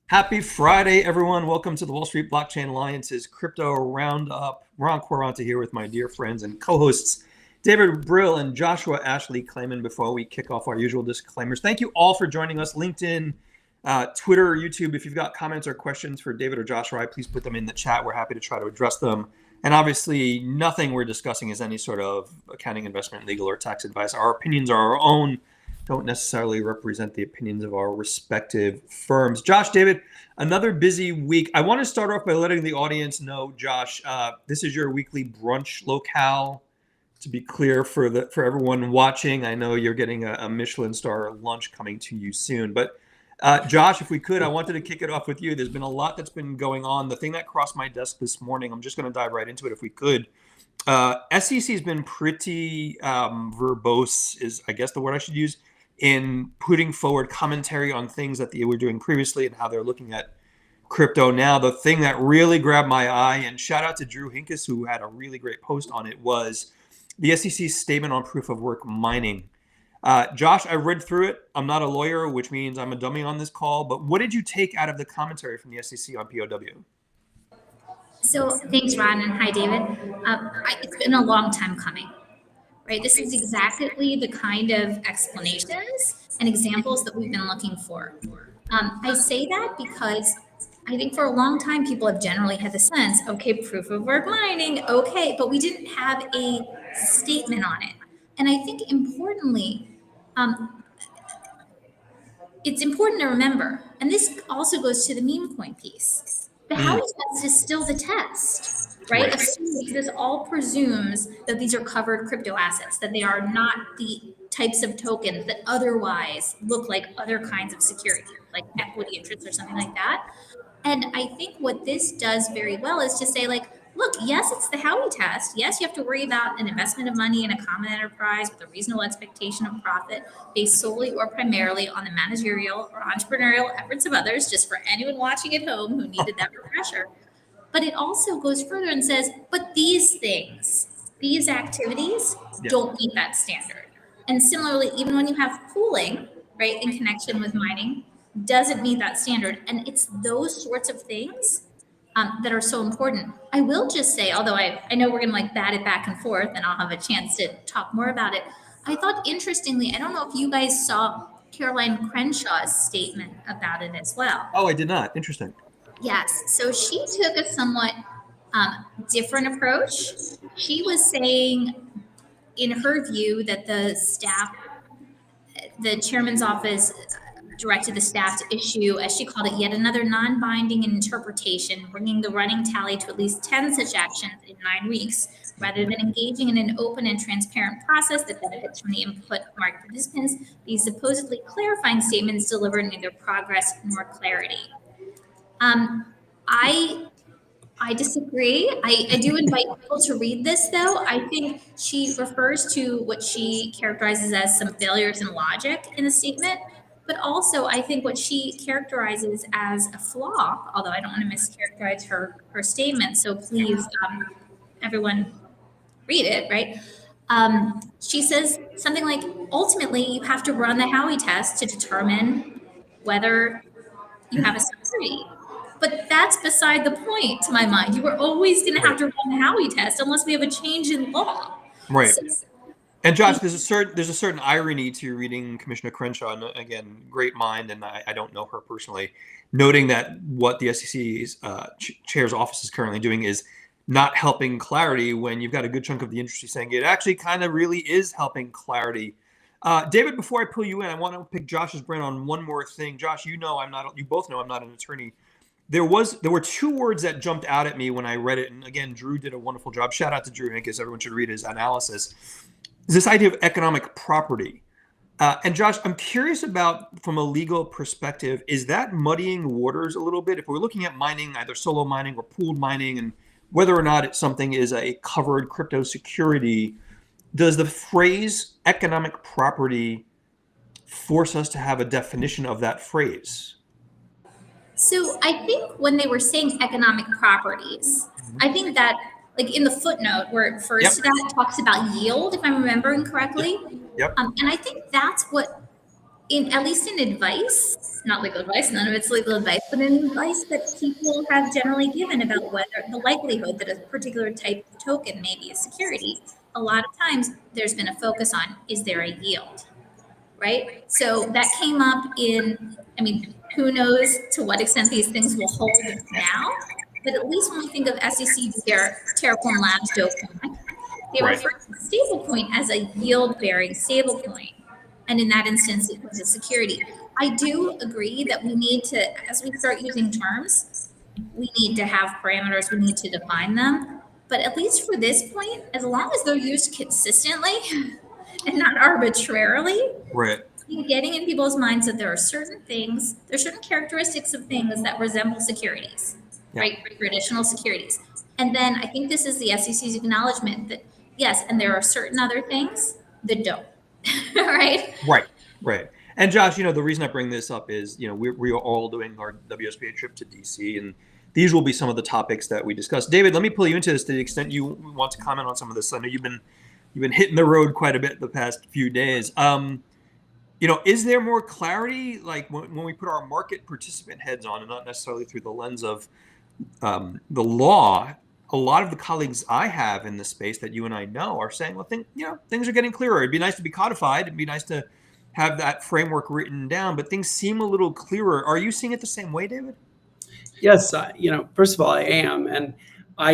Happy Friday, everyone. Welcome to the Wall Street Blockchain Alliance's Crypto Roundup. Ron Quaranta here with my dear friends and co-hosts, David Bril and Joshua Ashley Klayman. Before we kick off our usual disclaimers, thank you all for joining us. LinkedIn, Twitter, YouTube. If you've got comments or questions for David or Joshua, please put them in the chat. We're happy to try to address them. And obviously, nothing we're discussing is any sort of accounting, investment, legal, or tax advice. Our opinions are our own, don't necessarily represent the opinions of our respective firms. Josh, David, another busy week. I want to start off by letting the audience know, Josh, this is your weekly brunch locale. To be clear for everyone watching, I know you're getting a Michelin star lunch coming to you soon. But Josh, if we could, I wanted to kick it off with you. There's been a lot that's been going on. The thing that crossed my desk this morning, I'm just going to dive right into it if we could. SEC has been pretty verbose, is I guess the word I should use, in putting forward commentary on things that they were doing previously and how they're looking at crypto now. The thing that really grabbed my eye, and shout out to Drew Hinkes, who had a really great post on it, was the SEC's statement on proof of work mining. Josh, I read through it. I'm not a lawyer, which means I'm a dummy on this call, but what did you take out of the commentary from the SEC on POW? So thanks, Ron, and hi, David. It's been a long time coming. Right? This is exactly the kind of explanations and examples that we've been looking for. I say that because I think for a long time, people have generally had the sense, okay, proof of work mining, okay, but we didn't have a statement on it. And I think importantly, it's important to remember, and this also goes to the meme coin piece. The Howey test is still the test, right? This all presumes that these are covered crypto assets, that they are not the types of tokens that otherwise look like other kinds of security, like equity interests or something like that. And I think what this does very well is to say, like, look, yes, it's the Howey test. Yes, you have to worry about an investment of money in a common enterprise with a reasonable expectation of profit based solely or primarily on the managerial or entrepreneurial efforts of others, just for anyone watching at home who needed that refresher. But it also goes further and says, but these things, these activities don't meet that standard. And similarly, even when you have pooling, right, in connection with mining, doesn't meet that standard. And it's those sorts of things that are so important. I will just say, although I know we're going to like bat it back and forth and I'll have a chance to talk more about it. I thought interestingly, I don't know if you guys saw Caroline Crenshaw's statement about it as well. Oh, I did not. Interesting. Yes. So she took a somewhat different approach. She was saying, in her view, that the staff, the chairman's office directed the staff to issue, as she called it, yet another non-binding interpretation, bringing the running tally to at least 10 such actions in 9 weeks, rather than engaging in an open and transparent process that benefits from the input of market participants. These supposedly clarifying statements deliver neither progress nor clarity. I disagree. I do invite people to read this, though. I think she refers to what she characterizes as some failures in logic in the statement. But also, I think what she characterizes as a flaw, although I don't want to mischaracterize her statement, so please, everyone read it, right? She says something like, ultimately, you have to run the Howey test to determine whether you have a security. But that's beside the point, to my mind. You are always going to have to run the Howey test unless we have a change in law. Right. So, and Josh, there's a certain irony to reading Commissioner Crenshaw, and again, great mind, and I don't know her personally, noting that what the SEC's chair's office is currently doing is not helping clarity, when you've got a good chunk of the industry saying it actually kind of really is helping clarity. David, before I pull you in, I want to pick Josh's brain on one more thing. Josh, you both know I'm not an attorney. There were 2 words that jumped out at me when I read it, and again, Drew did a wonderful job. Shout out to Drew Hinkes. Everyone should read his analysis. This idea of economic property. And Josh, I'm curious about, from a legal perspective, is that muddying waters a little bit? If we're looking at mining, either solo mining or pooled mining, and whether or not something is a covered crypto security, does the phrase economic property force us to have a definition of that phrase? So I think when they were saying economic properties, I think that like in the footnote where it refers Yep. to that, it talks about yield, if I'm remembering correctly. Yep. And I think that's what, at least in advice, not legal advice, none of it's legal advice, but in advice that people have generally given about whether the likelihood that a particular type of token may be a security, a lot of times there's been a focus on, is there a yield, right? So that came up in, I mean, who knows to what extent these things will hold now, but at least when we think of SEC, Terraform Labs, Dogecoin, they Right. refer to stablecoin as a yield-bearing stablecoin. And in that instance, it was a security. I do agree that we need to, as we start using terms, we need to have parameters, we need to define them. But at least for this point, as long as they're used consistently and not arbitrarily, Right. getting in people's minds that there are certain things, there's certain characteristics of things that resemble securities, right? Traditional securities. And then I think this is the SEC's acknowledgement that yes, and there are certain other things that don't, right? Right. And Josh, the reason I bring this up is, we are all doing our WSBA trip to DC, and these will be some of the topics that we discuss. David, let me pull you into this to the extent you want to comment on some of this. I know you've been hitting the road quite a bit the past few days. Is there more clarity, like when we put our market participant heads on, and not necessarily through the lens of the law? A lot of the colleagues I have in this space that you and I know are saying, well, things are getting clearer. It'd be nice to be codified. It'd be nice to have that framework written down, but things seem a little clearer. Are you seeing it the same way, David? Yes, first of all, I am, and I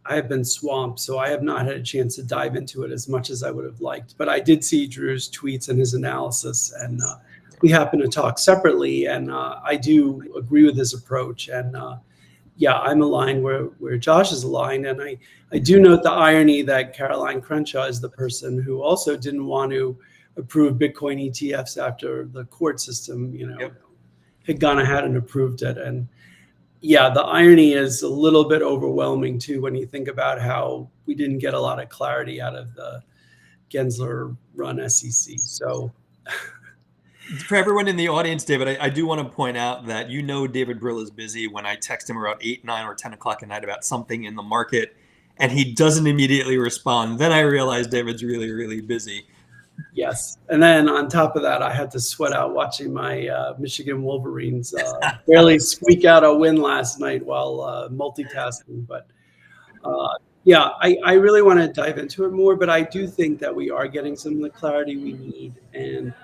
have been swamped, so I have not had a chance to dive into it as much as I would have liked. But I did see Drew's tweets and his analysis, and we happen to talk separately, and I do agree with his approach. And yeah, I'm aligned where Josh is aligned, and I do note the irony that Caroline Crenshaw is the person who also didn't want to approve Bitcoin ETFs after the court system, had gone ahead and approved it. And yeah, the irony is a little bit overwhelming too when you think about how we didn't get a lot of clarity out of the Gensler-run SEC. So, for everyone in the audience, David, I do want to point out that David Bril is busy when I text him around 8, 9, or 10 o'clock at night about something in the market, and he doesn't immediately respond. Then I realize David's really, really busy. Yes. And then on top of that, I had to sweat out watching my Michigan Wolverines barely squeak out a win last night while multitasking. But yeah, I really want to dive into it more, but I do think that we are getting some of the clarity we need. And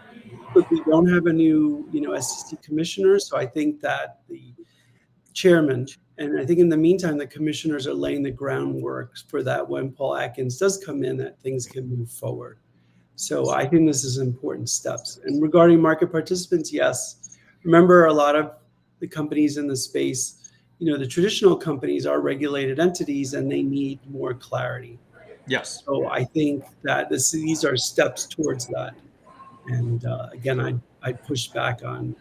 look, we don't have a new, SEC commissioner. So I think that the chairman, and I think in the meantime, the commissioners are laying the groundwork for that when Paul Atkins does come in, that things can move forward. So I think this is important steps. And regarding market participants, yes, remember a lot of the companies in the space, the traditional companies are regulated entities and they need more clarity. Yes. So I think that these are steps towards that. And again, I push back on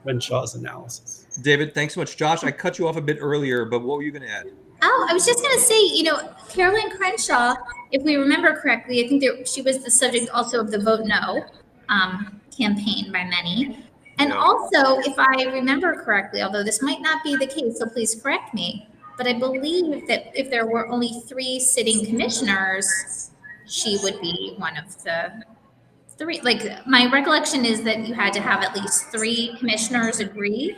Renshaw's analysis. David, thanks so much. Josh, I cut you off a bit earlier, but what were you going to add? Oh, I was just going to say, Caroline Crenshaw, if we remember correctly, I think she was the subject also of the Vote No campaign by many. And also, if I remember correctly, although this might not be the case, so please correct me, but I believe that if there were only 3 sitting commissioners, she would be one of the 3. Like, my recollection is that you had to have at least 3 commissioners agree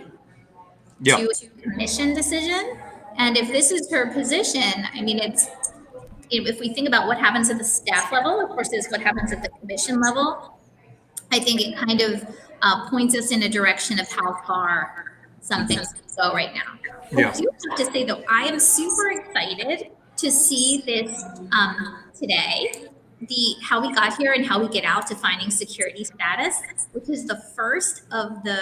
to a commission decision. And if this is her position, I mean, if we think about what happens at the staff level, of course, is what happens at the commission level. I think it kind of points us in a direction of how far some things can go right now. Yeah. I do have to say, though, I am super excited to see this today, how we got here and how we get out to finding security status, which is the first of the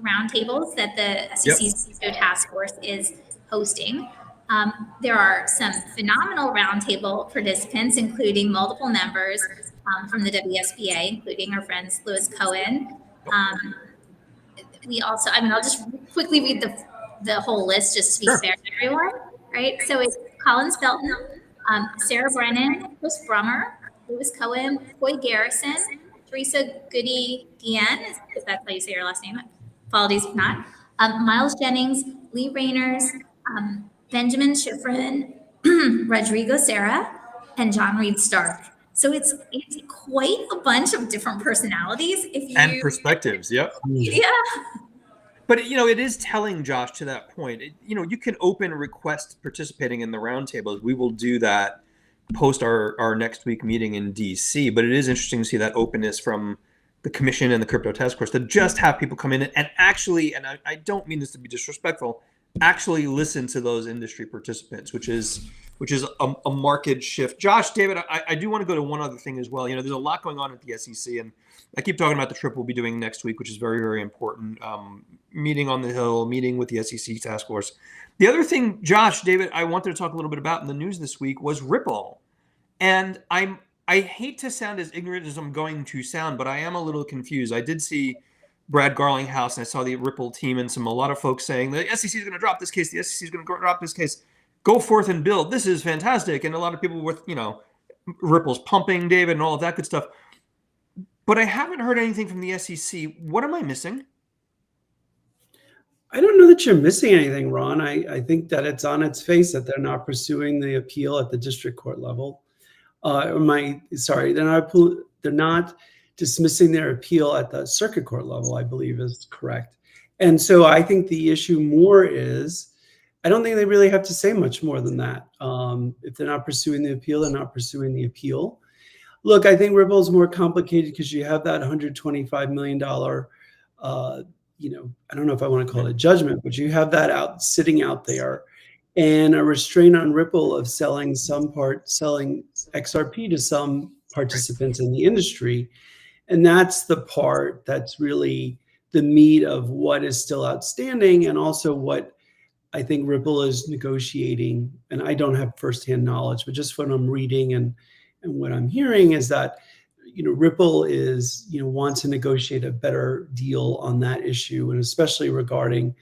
roundtables that the SEC's crypto task force is hosting. There are some phenomenal roundtable participants, including multiple members from the WSBA, including our friends Louis Cohen. We also, I'll just quickly read the whole list just to be fair to everyone, right? So it's Colin Felton, Sarah Brennan, Chris Brummer, Louis Cohen, Coy Garrison, Teresa Goody-Guillen, if that's how you say your last name. Apologies if not. Miles Jennings, Lee Rainers, Benjamin Schifrin, Rodrigo Serra, and John Reed Stark. So it's quite a bunch of different personalities. And perspectives. Yep. Yeah. But it is telling, Josh, to that point. You can open request participating in the roundtables. We will do that post our next week meeting in DC. But it is interesting to see that openness from the commission and the crypto task force to just have people come in and actually, and I don't mean this to be disrespectful, actually listen to those industry participants, which is a market shift. Josh, David, I do want to go to one other thing as well. There's a lot going on at the SEC, and I keep talking about the trip we'll be doing next week, which is very, very important. Meeting on the Hill, meeting with the SEC task force. The other thing, Josh, David, I wanted to talk a little bit about in the news this week was Ripple. And I hate to sound as ignorant as I'm going to sound, but I am a little confused. I did see Brad Garlinghouse, and I saw the Ripple team and a lot of folks saying the SEC is going to drop this case. The SEC is going to drop this case. Go forth and build. This is fantastic. And a lot of people with, Ripple's pumping, David, and all of that good stuff. But I haven't heard anything from the SEC. What am I missing? I don't know that you're missing anything, Ron. I think that it's on its face that they're not pursuing the appeal at the district court level. They're not dismissing their appeal at the circuit court level, I believe is correct. And so I think the issue more is, I don't think they really have to say much more than that. If they're not pursuing the appeal, they're not pursuing the appeal. Look, I think Ripple is more complicated because you have that $125 million, I don't know if I want to call it a judgment, but you have that sitting out there, and a restraint on Ripple of selling XRP to some participants in the industry. And that's the part that's really the meat of what is still outstanding, and also what I think Ripple is negotiating. And I don't have firsthand knowledge, but just what I'm reading and what I'm hearing is that, Ripple is, wants to negotiate a better deal on that issue, and especially regarding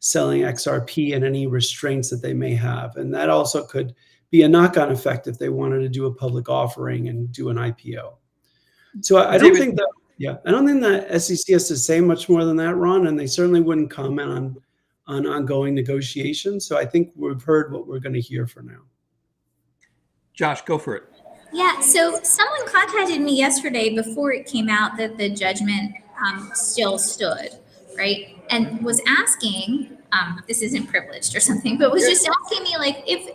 selling XRP and any restraints that they may have. And that also could be a knock-on effect if they wanted to do a public offering and do an IPO. So I don't think the SEC has to say much more than that, Ron, and they certainly wouldn't comment on ongoing negotiations. So I think we've heard what we're going to hear for now. Josh, go for it. Yeah, so someone contacted me yesterday before it came out that the judgment still stood, right? And was asking, this isn't privileged or something, but was just asking me if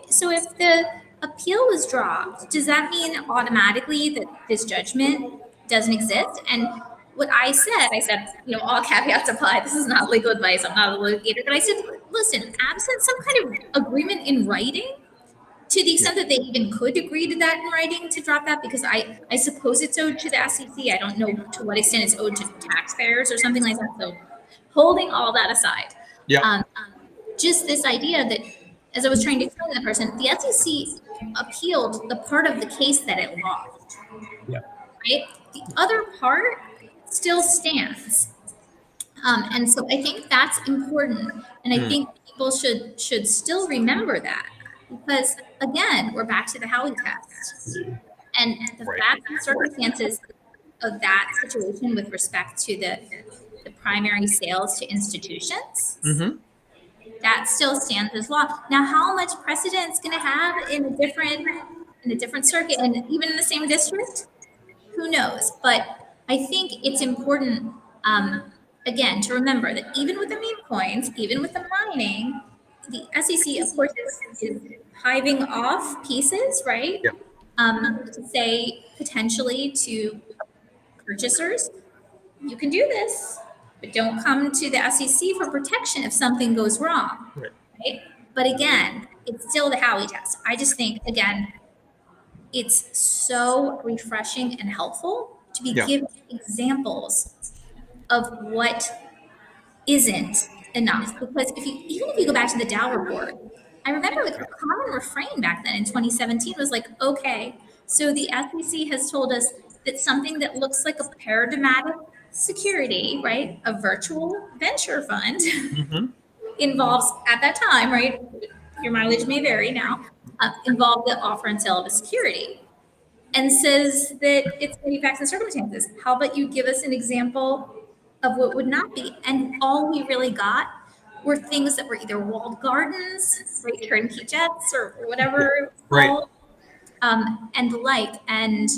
the appeal was dropped, does that mean automatically that this judgment doesn't exist? And what I said, all caveats apply. This is not legal advice. I'm not a litigator, but I said, listen, absent some kind of agreement in writing, to the extent that they even could agree to that in writing to drop that, because I suppose it's owed to the SEC. I don't know to what extent it's owed to taxpayers or something like that. So holding all that aside, just this idea that, as I was trying to explain to the person, the SEC appealed the part of the case that it lost. Yeah. Right? The other part still stands. And so I think that's important. And I think people should still remember that. Because again, we're back to the Howey test, and the facts and circumstances of that situation with respect to the primary sales to institutions, that still stands as law. Now, how much precedent it's going to have in a different circuit, and even in the same district, who knows? But I think it's important, again, to remember that even with the meme coins, even with the mining, the SEC, of course, is hiving off pieces, right? Yep. To say potentially to purchasers, you can do this, but don't come to the SEC for protection if something goes wrong, right? But again, it's still the Howey test. I just think, again, it's so refreshing and helpful to be given examples of what isn't enough. Because even if you go back to the Dow report, I remember the common refrain back then in 2017 was like, okay, so the SEC has told us that something that looks like a paradigmatic security, right, a virtual venture fund, involves, at that time, right, your mileage may vary now, involved the offer and sale of a security, and says that it's many facts and circumstances. How about you give us an example of what would not be? And all we really got were things that were either walled gardens, right, turnkey jets, or whatever it's Right. called, and the like. And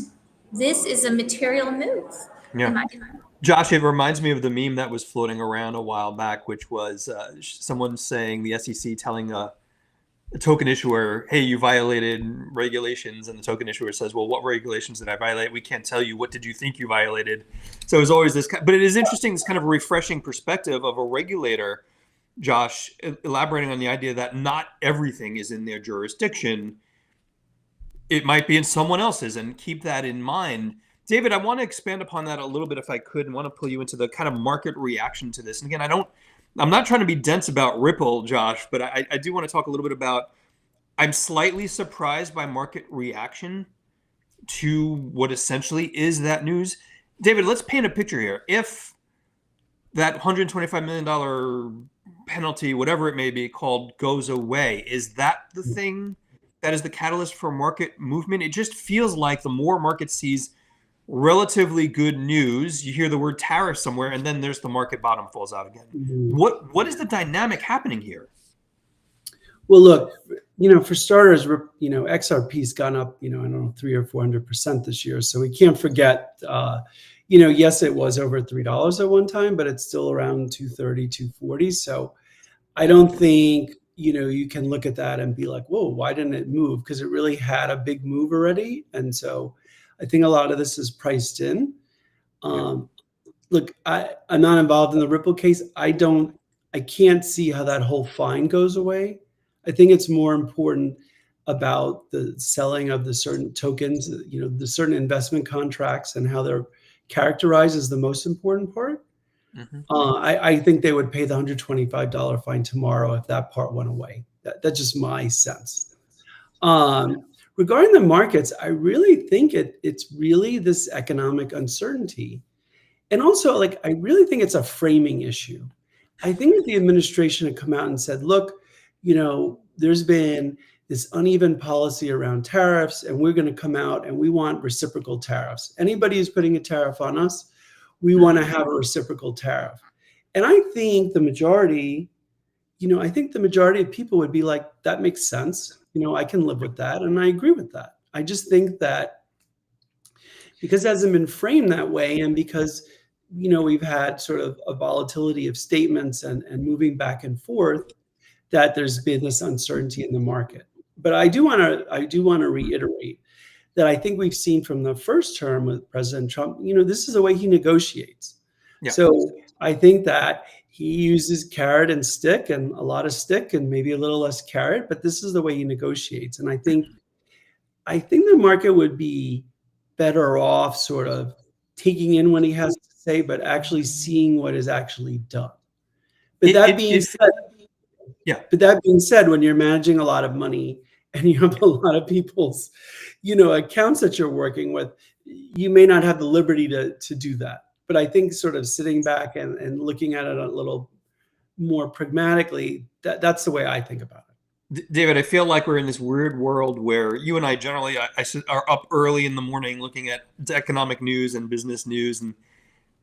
this is a material move, in my opinion. Josh, it reminds me of the meme that was floating around a while back, which was someone saying the SEC telling a token issuer, hey, you violated regulations. And the token issuer says, well, what regulations did I violate? We can't tell you. What did you think you violated? So it's always this, but it is interesting, this kind of refreshing perspective of a regulator, Josh, elaborating on the idea that not everything is in their jurisdiction. It might be in someone else's, and keep that in mind. David, I want to expand upon that a little bit if I could, and want to pull you into the kind of market reaction to this. And again, I'm not trying to be dense about Ripple, Josh, but I do want to talk a little bit about, I'm slightly surprised by market reaction to what essentially is that news. David, let's paint a picture here. If that $125 million penalty, whatever it may be called, goes away, is that the thing that is the catalyst for market movement? It just feels like the more market sees relatively good news, you hear the word tariff somewhere, and then there's the market bottom falls out again. What is the dynamic happening here? Well, look, for starters, XRP's gone up, I don't know, 300 or 400% this year. So we can't forget, yes, it was over $3 at one time, but it's still around 230, 240. So I don't think, you can look at that and be like, whoa, why didn't it move? Because it really had a big move already. And so I think a lot of this is priced in. Look, I'm not involved in the Ripple case. I can't see how that whole fine goes away. I think it's more important about the selling of the certain tokens, the certain investment contracts and how they're characterized is the most important part. I think they would pay the $125 fine tomorrow if that part went away. That's just my sense. Regarding the markets, I really think it's really this economic uncertainty. And also, I really think it's a framing issue. I think that the administration had come out and said, look, there's been this uneven policy around tariffs, and we're going to come out and we want reciprocal tariffs. Anybody who's putting a tariff on us, we want to have a reciprocal tariff. And I think the majority of people would be like, that makes sense. I can live with that. And I agree with that. I just think that because it hasn't been framed that way, and because, we've had sort of a volatility of statements and moving back and forth, that there's been this uncertainty in the market. But I do want to reiterate that I think we've seen from the first term with President Trump, this is the way he negotiates. Yeah. So I think that he uses carrot and stick, and a lot of stick and maybe a little less carrot, but this is the way he negotiates. And I think the market would be better off sort of taking in what he has to say, but actually seeing what is actually done. But that being said, when you're managing a lot of money and you have a lot of people's, accounts that you're working with, you may not have the liberty to do that. But I think sort of sitting back and looking at it a little more pragmatically, that's the way I think about it. David, I feel like we're in this weird world where you and I generally are up early in the morning looking at economic news and business news. And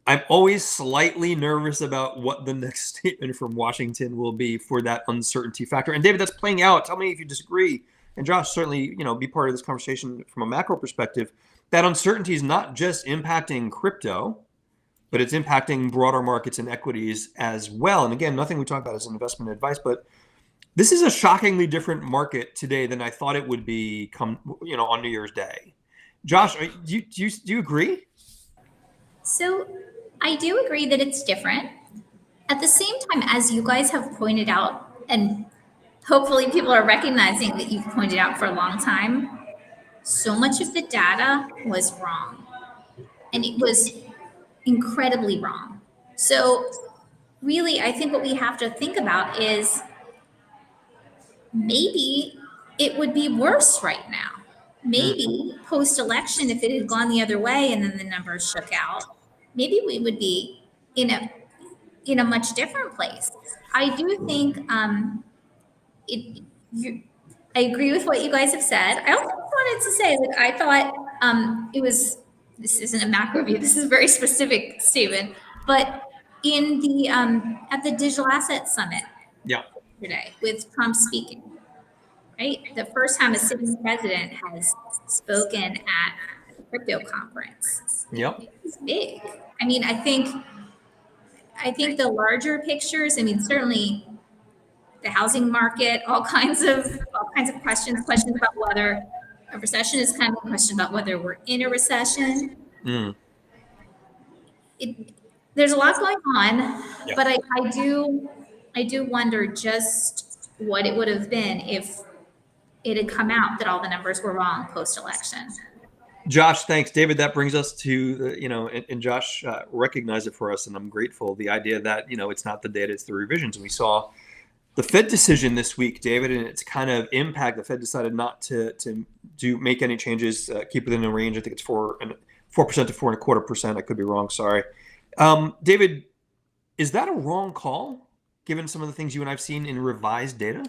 I'm always slightly nervous about what the next statement from Washington will be for that uncertainty factor. And David, that's playing out. Tell me if you disagree. And Josh, certainly, be part of this conversation from a macro perspective. That uncertainty is not just impacting crypto, but it's impacting broader markets and equities as well. And again, nothing we talk about is investment advice, but this is a shockingly different market today than I thought it would be on New Year's Day. Josh, do you agree? So I do agree that it's different. At the same time, as you guys have pointed out, and hopefully people are recognizing that you've pointed out for a long time, so much of the data was wrong. And it was incredibly wrong. So really, I think what we have to think about is maybe it would be worse right now. Maybe post-election, if it had gone the other way and then the numbers shook out, maybe we would be in a much different place. I do think I agree with what you guys have said. I also wanted to say that I thought this isn't a macro view, this is a very specific statement, but in the at the Digital Asset Summit, Yeah. Today with Trump speaking, right? The first time a sitting president has spoken at a crypto conference. Yep. It's big. I mean, I think the larger pictures, I mean, certainly the housing market, all kinds of questions about whether a recession is coming, question about whether we're in a recession. Mm. There's a lot going on, Yeah. but I do wonder just what it would have been if it had come out that all the numbers were wrong post-election. Josh, thanks. David, that brings us to, and Josh recognized it for us, and I'm grateful. The idea that, it's not the data, it's the revisions. And we saw the Fed decision this week, David, and its kind of impact. The Fed decided not to make any changes, keep it in the range. I think it's 4% to 4.25%. I could be wrong. Sorry. David, is that a wrong call, given some of the things you and I've seen in revised data?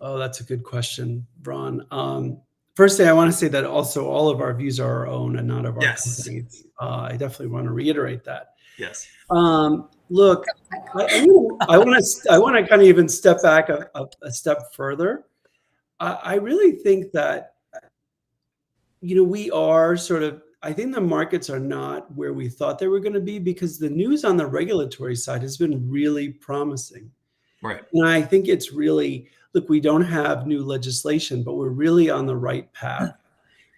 Oh, that's a good question, Ron. First thing I want to say that also all of our views are our own and not of our companies. I definitely want to reiterate that. Yes. Look, I want to kind of even step back a step further. I really think that, we are I think the markets are not where we thought they were going to be, because the news on the regulatory side has been really promising. Right. And I think it's really, look, we don't have new legislation, but we're really on the right path.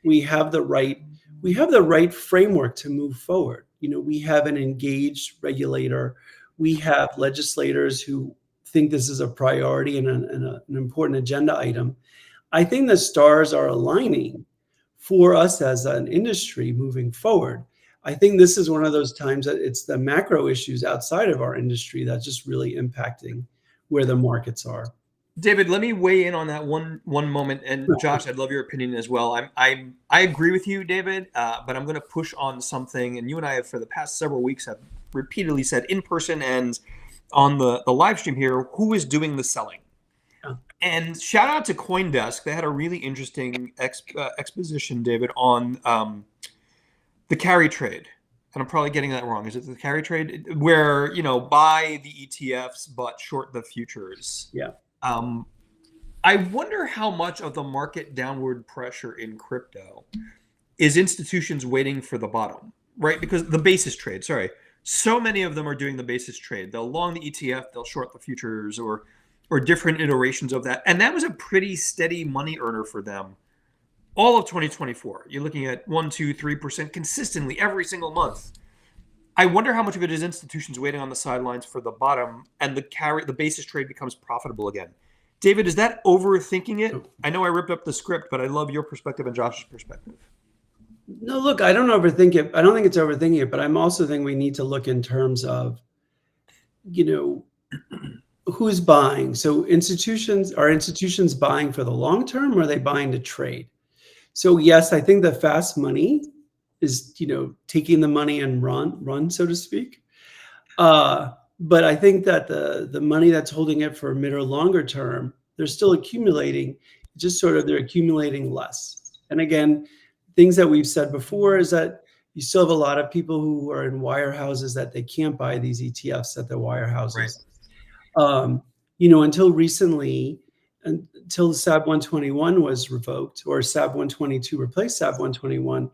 We have the right framework to move forward. We have an engaged regulator. We have legislators who think this is a priority and an important agenda item. I think the stars are aligning for us as an industry moving forward. I think this is one of those times that it's the macro issues outside of our industry that's just really impacting where the markets are. David, let me weigh in on that one moment. And Josh, I'd love your opinion as well. I agree with you, David, but I'm going to push on something. And you and I have, for the past several weeks, have repeatedly said in person and on the live stream here, who is doing the selling? And shout out to CoinDesk. They had a really interesting exposition, David, on the carry trade. And I'm probably getting that wrong. Is it the carry trade? Where, buy the ETFs, but short the futures. Yeah. I wonder how much of the market downward pressure in crypto is institutions waiting for the bottom, right? Because the basis trade, so many of them are doing the basis trade. They'll long the ETF, they'll short the futures, or different iterations of that. And that was a pretty steady money earner for them all of 2024. You're looking at 1%, 2%, 3% consistently every single month. I wonder how much of it is institutions waiting on the sidelines for the bottom, and the basis trade becomes profitable again. David, is that overthinking it? I know I ripped up the script, but I love your perspective and Josh's perspective. No, look, I don't overthink it. I don't think it's overthinking it, but I'm also thinking we need to look in terms of, who's buying. So are institutions buying for the long term, or are they buying to trade? So yes, I think the fast money is, taking the money and run, so to speak. But I think that the money that's holding it for mid or longer term, they're still accumulating, just they're accumulating less. And again, things that we've said before is that you still have a lot of people who are in wirehouses that they can't buy these ETFs at the wirehouses. Right. Until recently, until SAB 121 was revoked, or SAB 122 replaced SAB 121,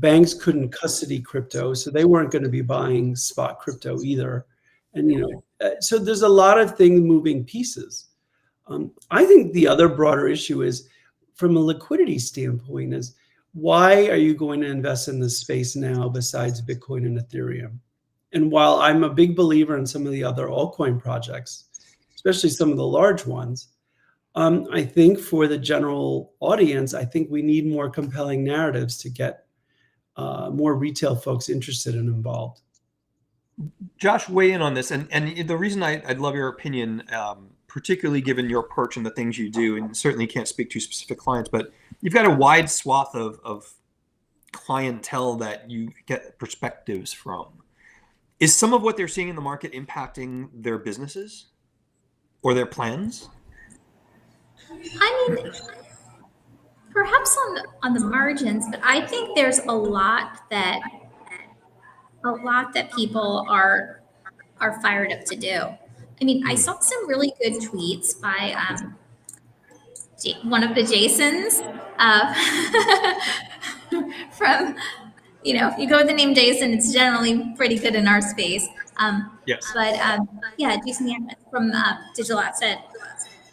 banks couldn't custody crypto, so they weren't going to be buying spot crypto either. And, so there's a lot of things, moving pieces. I think the other broader issue is, from a liquidity standpoint, is why are you going to invest in this space now besides Bitcoin and Ethereum? And while I'm a big believer in some of the other altcoin projects, especially some of the large ones, I think for the general audience, I think we need more compelling narratives to get more retail folks interested and involved. Josh, weigh in on this. And the reason I'd love your opinion, particularly given your perch and the things you do, and certainly can't speak to specific clients, but you've got a wide swath of clientele that you get perspectives from. Is some of what they're seeing in the market impacting their businesses or their plans? I mean, perhaps on the margins, but I think there's a lot that people are fired up to do. I mean, I saw some really good tweets by one of the Jasons from, if you go with the name Jason, it's generally pretty good in our space. Yes. But yeah, Jason Yackman from Digital Asset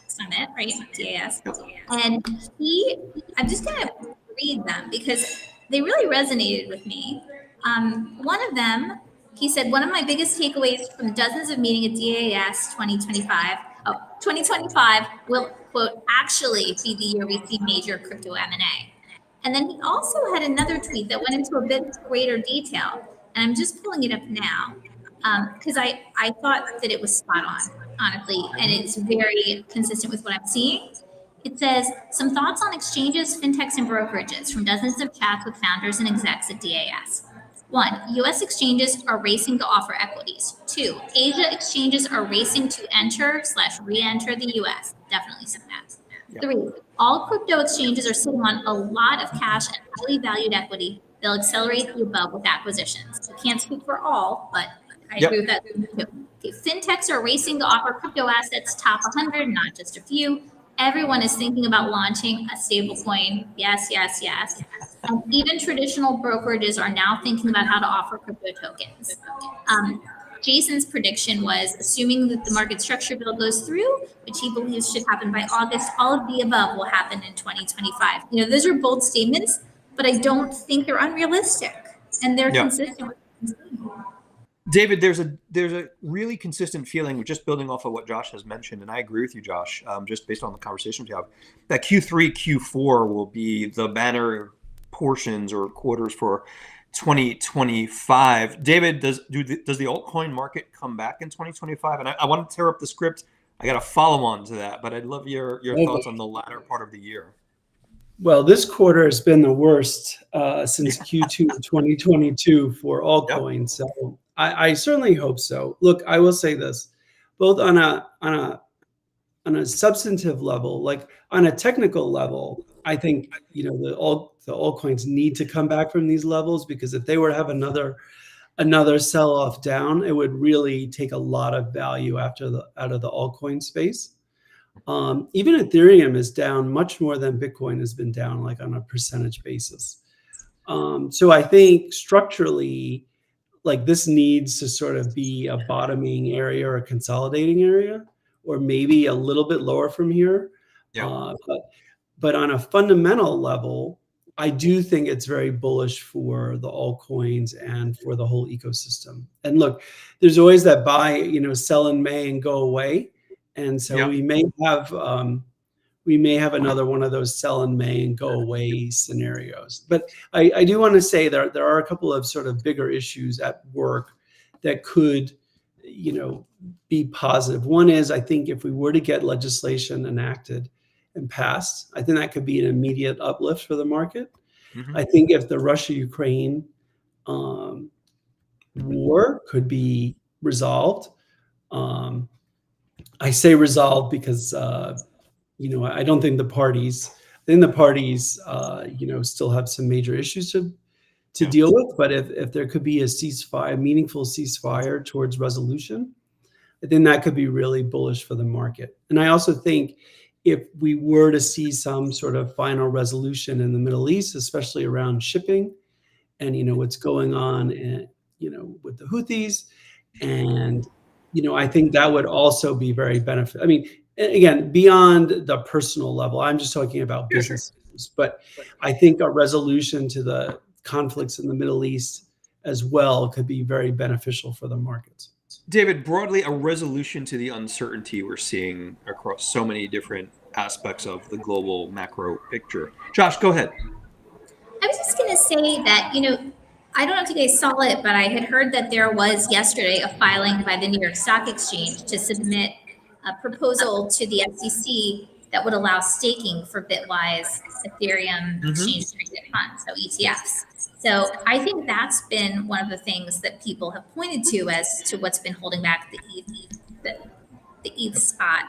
Summit, right? DAS. And I'm just going to read them because they really resonated with me. One of them, he said, one of my biggest takeaways from dozens of meetings at DAS 2025 will, quote, actually be the year we see major crypto M&A. And then he also had another tweet that went into a bit greater detail. And I'm just pulling it up now because I thought that it was spot on, honestly, and it's very consistent with what I'm seeing. It says, some thoughts on exchanges, fintechs, and brokerages from dozens of chats with founders and execs at DAS. 1, U.S. exchanges are racing to offer equities. 2, Asia exchanges are racing to enter/re-enter the U.S. Definitely some that. 3, all crypto exchanges are sitting on a lot of cash and highly valued equity. They'll accelerate the above with acquisitions. I can't speak for all, but I agree with that too. Okay, fintechs are racing to offer crypto assets top 100, not just a few. Everyone is thinking about launching a stablecoin. Yes, yes, yes. And even traditional brokerages are now thinking about how to offer crypto tokens. Jason's prediction was, assuming that the market structure bill goes through, which he believes should happen by August, all of the above will happen in 2025. Those are bold statements, but I don't think they're unrealistic, and they're consistent with David, there's a really consistent feeling, just building off of what Josh has mentioned, and I agree with you, Josh, just based on the conversations we have, that Q3, Q4 will be the banner portions or quarters for 2025. David, does the altcoin market come back in 2025? And I want to tear up the script. I got a follow on to that, but I'd love your thoughts on the latter part of the year. Well, this quarter has been the worst since Q2 of 2022 for altcoins. So I certainly hope so. Look, I will say this, both on a substantive level, like on a technical level, I think the altcoins need to come back from these levels, because if they were to have another sell-off down, it would really take a lot of value out of the altcoin space. Even Ethereum is down much more than Bitcoin has been down, like on a percentage basis. So I think structurally, like this needs to sort of be a bottoming area or a consolidating area, or maybe a little bit lower from here. But on a fundamental level, I do think it's very bullish for the altcoins and for the whole ecosystem. And look, there's always that buy, sell in May and go away. And so we may have another one of those sell in May and go away scenarios. But I do want to say there are a couple of sort of bigger issues at work that could, be positive. One is, I think if we were to get legislation enacted and passed, I think that could be an immediate uplift for the market. Mm-hmm. I think if the Russia-Ukraine war could be resolved, I say resolved because, I don't think the parties, still have some major issues to deal with. But if there could be a meaningful ceasefire towards resolution, I think that could be really bullish for the market. And I also think if we were to see some sort of final resolution in the Middle East, especially around shipping and, what's going on, with the Houthis, and I think that would also be very beneficial. I mean, again, beyond the personal level, I'm just talking about business. But I think a resolution to the conflicts in the Middle East as well could be very beneficial for the markets. David, broadly, a resolution to the uncertainty we're seeing across so many different aspects of the global macro picture. Josh, go ahead. I was just going to say that, I don't know if you guys saw it, but I had heard that there was yesterday a filing by the New York Stock Exchange to submit a proposal to the SEC that would allow staking for Bitwise Ethereum exchange traded funds, so ETFs. So I think that's been one of the things that people have pointed to as to what's been holding back the ETH spot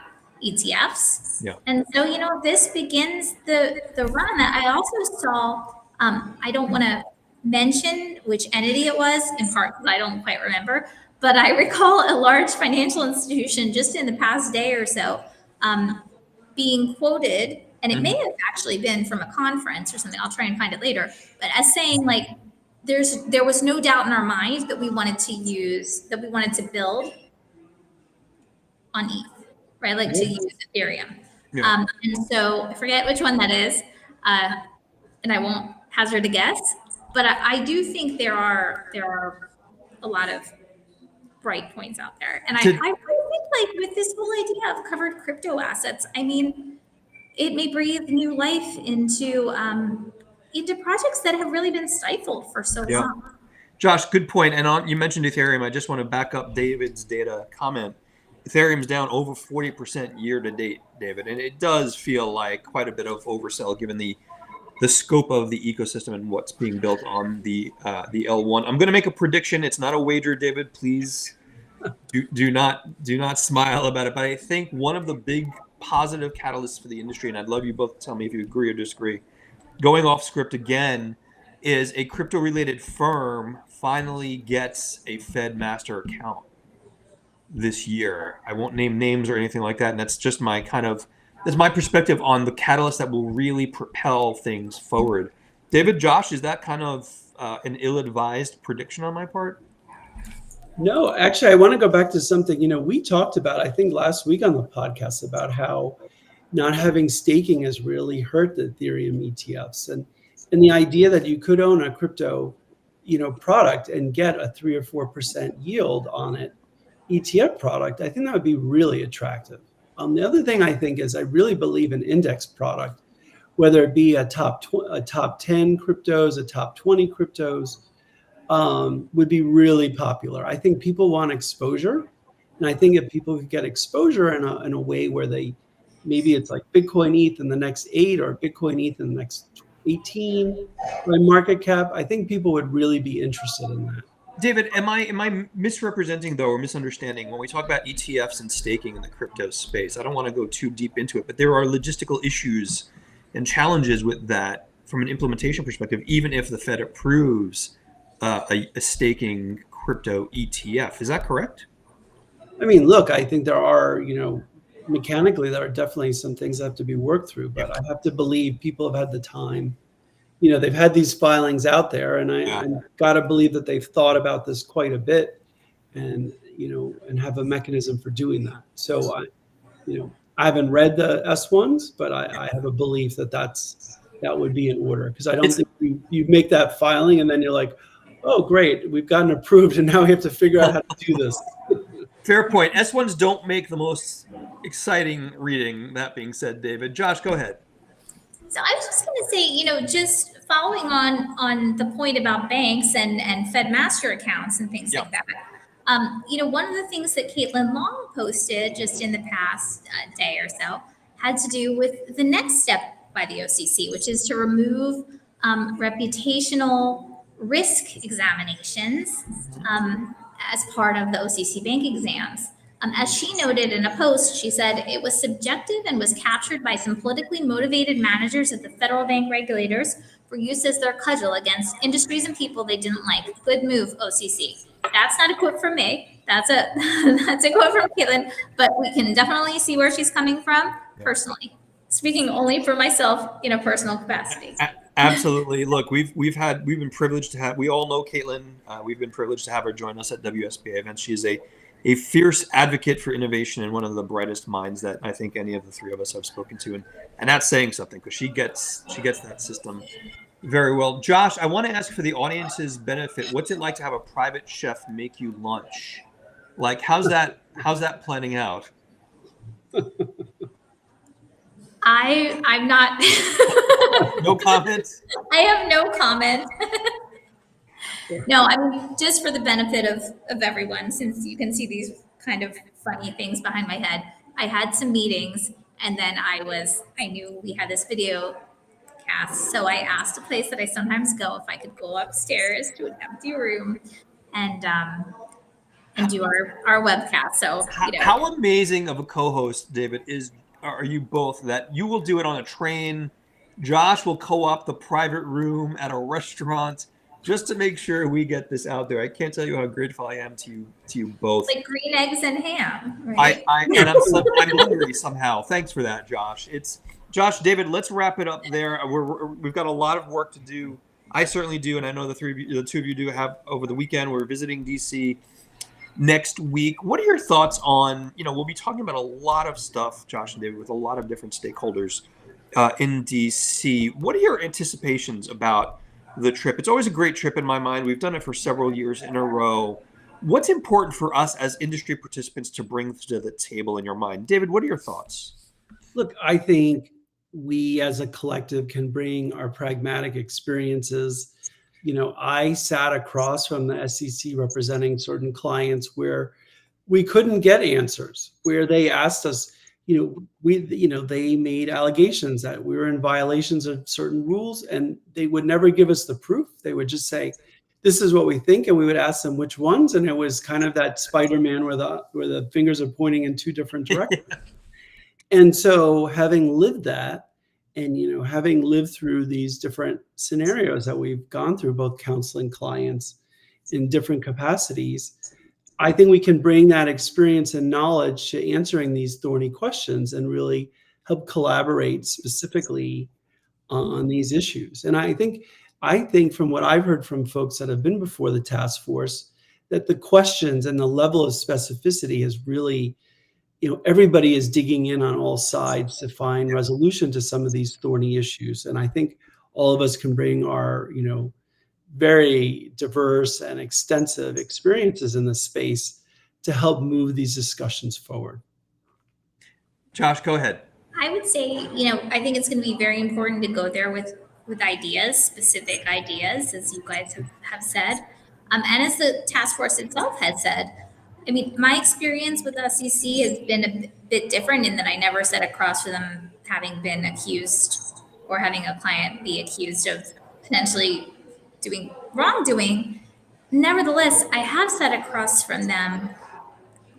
ETFs. Yeah. And so, this begins the run. I also saw, I don't want to mention which entity it was, in part because I don't quite remember, But I recall a large financial institution just in the past day or so being quoted, and it may have actually been from a conference or something. I'll try and find it later. But as saying like, there was no doubt in our mind that we wanted to build on ETH, right? Like to use Ethereum. Yeah. And so I forget which one that is, and I won't hazard a guess. But I do think there are a lot of bright points out there, and I think like with this whole idea of covered crypto assets, I mean, it may breathe new life into projects that have really been stifled for so long. Josh, good point. And you mentioned Ethereum. I just want to back up David's data comment. Ethereum's down over 40% year to date, David, and it does feel like quite a bit of oversell given the scope of the ecosystem and what's being built on the L1. I'm going to make a prediction. It's not a wager, David. Please do not smile about it. But I think one of the big positive catalysts for the industry, and I'd love you both to tell me if you agree or disagree, going off script again, is a crypto-related firm finally gets a Fed master account this year. I won't name names or anything like that, and that's just that's my perspective on the catalyst that will really propel things forward. David, Josh, is that kind of an ill-advised prediction on my part? No, actually, I want to go back to something, we talked about, I think last week on the podcast, about how not having staking has really hurt the Ethereum ETFs. And the idea that you could own a crypto, product and get a 3 or 4% yield on it, ETF product, I think that would be really attractive. The other thing I think is I really believe an index product, whether it be a top 10 cryptos, a top 20 cryptos, would be really popular. I think people want exposure. And I think if people could get exposure in a way where maybe it's like Bitcoin ETH in the next 8 or Bitcoin ETH in the next 18 by market cap, I think people would really be interested in that. David, am I misrepresenting though, or misunderstanding when we talk about ETFs and staking in the crypto space? I don't want to go too deep into it, but there are logistical issues and challenges with that from an implementation perspective, even if the Fed approves a staking crypto ETF. Is that correct? I mean, look, I think there are, mechanically, there are definitely some things that have to be worked through, but I have to believe people have had the time. They've had these filings out there, and I got to believe that they've thought about this quite a bit, and and have a mechanism for doing that. So I haven't read the S1s, but I have a belief that would be in order, because I don't think you make that filing and then you're like, oh great, we've gotten approved, and now we have to figure out how to do this. Fair point. S1s don't make the most exciting reading. That being said, David, Josh, go ahead. So I was just going to say, just following on the point about banks and Fed master accounts and things like that. One of the things that Caitlin Long posted just in the past day or so had to do with the next step by the OCC, which is to remove reputational risk examinations as part of the OCC bank exams. As she noted in a post, she said it was subjective and was captured by some politically motivated managers at the federal bank regulators for use as their cudgel against industries and people they didn't like. Good move, OCC. That's not a quote from me. That's a quote from Caitlin, but we can definitely see where she's coming from personally. Speaking only for myself in a personal capacity. Absolutely. Look, we've been privileged to have. We all know Caitlin. We've been privileged to have her join us at WSBA events. She is a fierce advocate for innovation and one of the brightest minds that I think any of the three of us have spoken to, and that's saying something, because she gets that system very well. Josh, I want to ask for the audience's benefit, what's it like to have a private chef make you lunch? Like, how's that planning out? I'm not. No comments? I have no comment. No, I mean, just for the benefit of everyone, since you can see these kind of funny things behind my head, I had some meetings, and then I knew we had this video cast, so I asked a place that I sometimes go if I could go upstairs to an empty room and do our webcast. So how amazing of a co-host, David, are you both, that you will do it on a train? Josh will co-op the private room at a restaurant. just to make sure we get this out there. I can't tell you how grateful I am to you both. Like green eggs and ham, right? I'm hungry somehow. Thanks for that, Josh. Josh, David, let's wrap it up there. We've got a lot of work to do. I certainly do, and I know the two of you do have over the weekend. We're visiting DC next week. What are your thoughts on, we'll be talking about a lot of stuff, Josh and David, with a lot of different stakeholders in DC. What are your anticipations about the trip? It's always a great trip in my mind. We've done it for several years in a row. What's important for us as industry participants to bring to the table in your mind? David, what are your thoughts? Look, I think we as a collective can bring our pragmatic experiences. I sat across from the SEC representing certain clients where we couldn't get answers, where they asked us, they made allegations that we were in violations of certain rules, and they would never give us the proof. They would just say, this is what we think, and we would ask them which ones, and it was kind of that Spider-Man where the fingers are pointing in two different directions. And so having lived that, and having lived through these different scenarios that we've gone through, both counseling clients in different capacities, I think we can bring that experience and knowledge to answering these thorny questions and really help collaborate specifically on these issues. And I think from what I've heard from folks that have been before the task force, that the questions and the level of specificity is really, everybody is digging in on all sides to find resolution to some of these thorny issues. And I think all of us can bring our, very diverse and extensive experiences in this space to help move these discussions forward. Josh, go ahead. I would say, I think it's going to be very important to go there with ideas, specific ideas, as you guys have said. And as the task force itself had said, my experience with the SEC has been a bit different in that I never sat across from them having been accused or having a client be accused of potentially doing wrongdoing. Nevertheless, I have sat across from them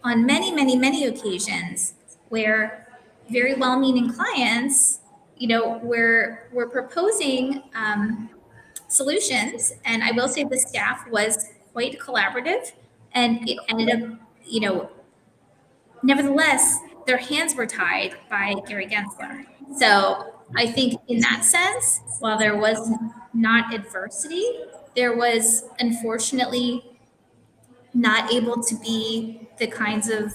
on many, many, many occasions where very well-meaning clients, were proposing solutions. And I will say the staff was quite collaborative, and it ended up, nevertheless, their hands were tied by Gary Gensler. So I think in that sense, while there was not adversity, there was unfortunately not able to be the kinds of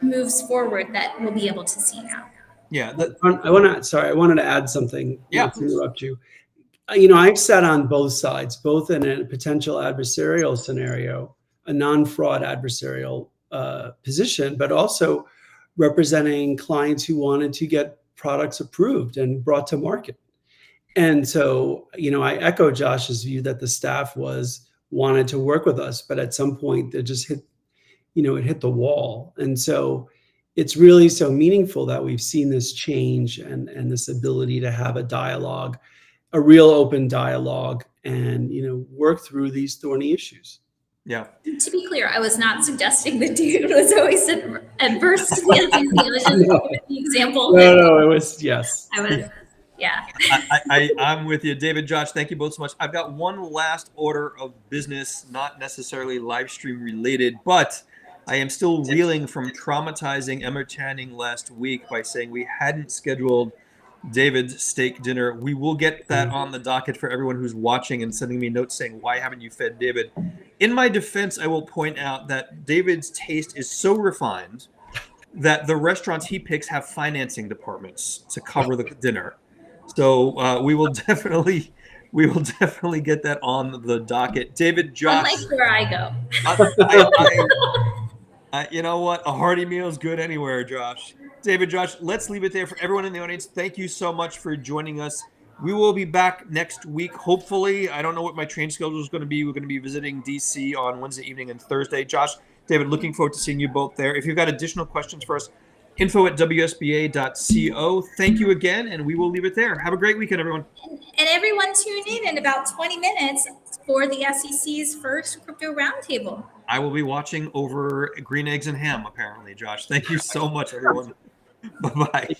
moves forward that we'll be able to see now. Yeah. I wanted to add something. Yeah. Not to interrupt you. I've sat on both sides, both in a potential adversarial scenario, a non-fraud adversarial position, but also representing clients who wanted to get products approved and brought to market. And so, I echo Josh's view that the staff wanted to work with us, but at some point they just hit the wall. And so it's really so meaningful that we've seen this change and this ability to have a dialogue, a real open dialogue, and, work through these thorny issues. Yeah. To be clear, I was not suggesting that dude was always adverse to the SEC. I was just giving the example. No, it was, yes. I was, yeah. I'm with you. David, Josh, thank you both so much. I've got one last order of business, not necessarily live stream related, but I am still reeling from traumatizing Emma Channing last week by saying we hadn't scheduled David's steak dinner. We will get that on the docket for everyone who's watching and sending me notes saying, why haven't you fed David? In my defense, I will point out that David's taste is so refined that the restaurants he picks have financing departments to cover the dinner. So we will definitely get that on the docket. David, Josh. Unlike where I go. You know what? A hearty meal is good anywhere, Josh. David, Josh, let's leave it there. For everyone in the audience, thank you so much for joining us. We will be back next week, hopefully. I don't know what my train schedule is going to be. We're going to be visiting DC on Wednesday evening and Thursday. Josh, David, looking forward to seeing you both there. If you've got additional questions for us, info@wsba.co. Thank you again, and we will leave it there. Have a great weekend, everyone. And everyone tune in about 20 minutes for the SEC's first crypto roundtable. I will be watching over green eggs and ham, apparently, Josh. Thank you so much, everyone. Bye-bye.